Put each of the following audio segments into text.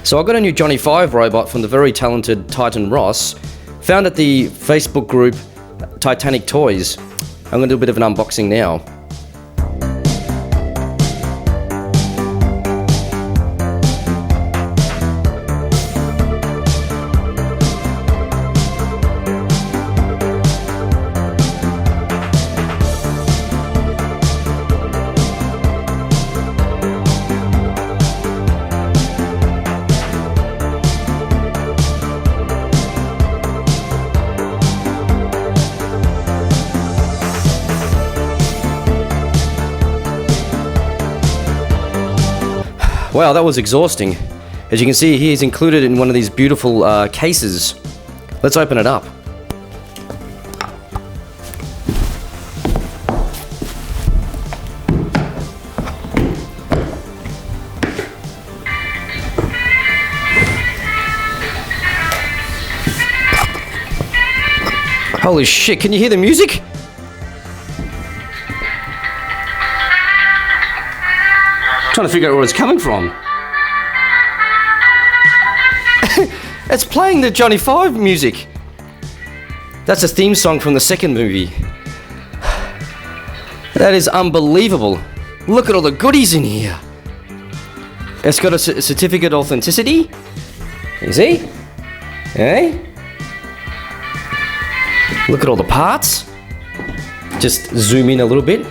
So I got a new Johnny 5 robot from the very talented Titan Ross, found at the Facebook group Titanic Toys. I'm going to do a bit of an unboxing now. Wow, that was exhausting. As you can see, he is included in one of these beautiful cases. Let's open it up. Holy shit, can you hear the music? Trying to figure out where it's coming from. It's playing the Johnny 5 music. That's a theme song from the second movie. That is unbelievable. Look at all the goodies in here. It's got a certificate of authenticity. You see? Hey? Look at all the parts. Just zoom in a little bit.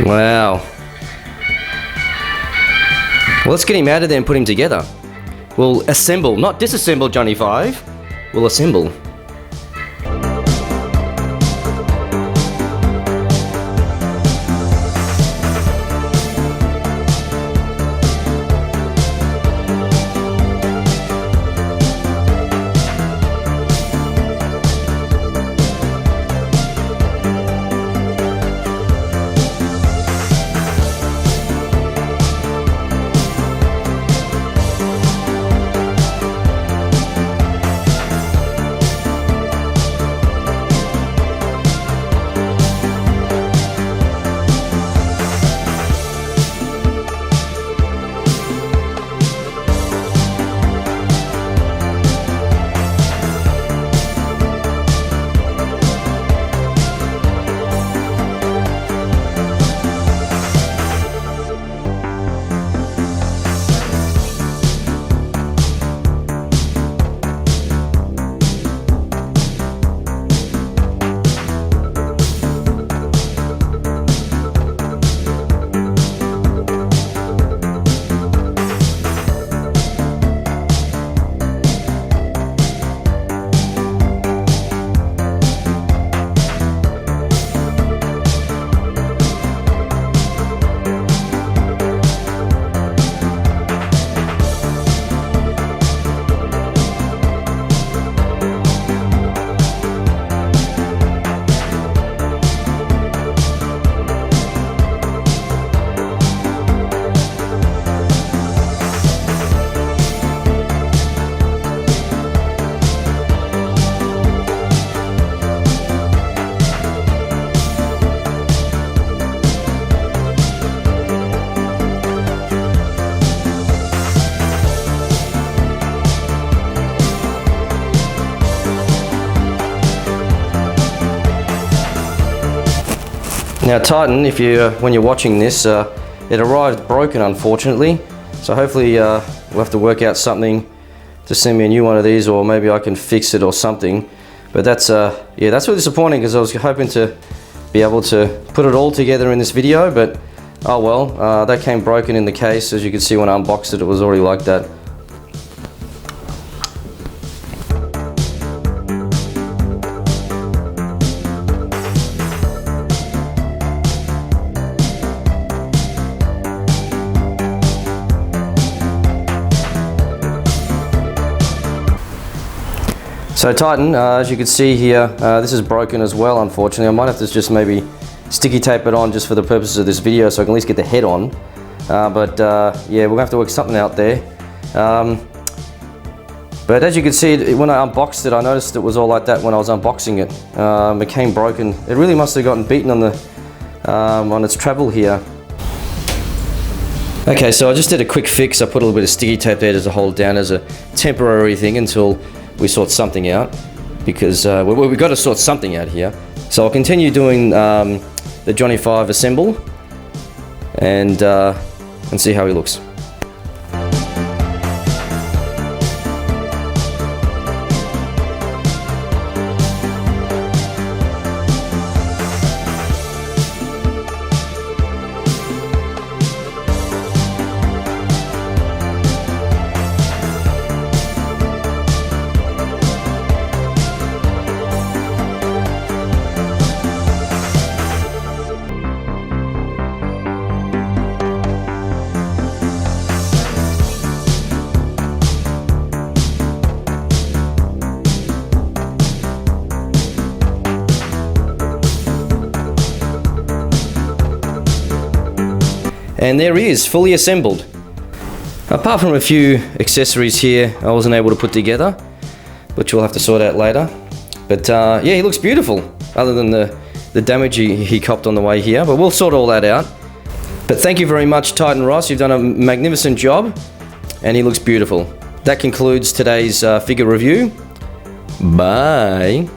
Wow. Well, let's get him out of there and put him together. We'll assemble, not disassemble Johnny 5. We'll assemble. Now Titan, if you when you're watching this, it arrived broken unfortunately, so hopefully we'll have to work out something to send me a new one of these, or maybe I can fix it or something. But that's yeah, that's really disappointing, because I was hoping to be able to put it all together in this video, but oh well, that came broken in the case. As you can see when I unboxed it, it was already like that. So Titan, as you can see here, this is broken as well, unfortunately. I might have to just maybe sticky tape it on just for the purposes of this video, so I can at least get the head on. Yeah, we'll have to work something out there. But as you can see, when I unboxed it, I noticed it was all like that when I was unboxing it. It came broken. It really must have gotten beaten on the on its travel here. Okay, so I just did a quick fix. I put a little bit of sticky tape there to hold it down as a temporary thing until we sort something out, because we've got to sort something out here. So I'll continue doing the Johnny 5 assemble and see how he looks. And there he is, fully assembled. Apart from a few accessories here I wasn't able to put together, which we'll have to sort out later. But yeah, he looks beautiful, other than the damage he copped on the way here, but we'll sort all that out. But thank you very much, Titan Ross. You've done a magnificent job, and he looks beautiful. That concludes today's figure review. Bye.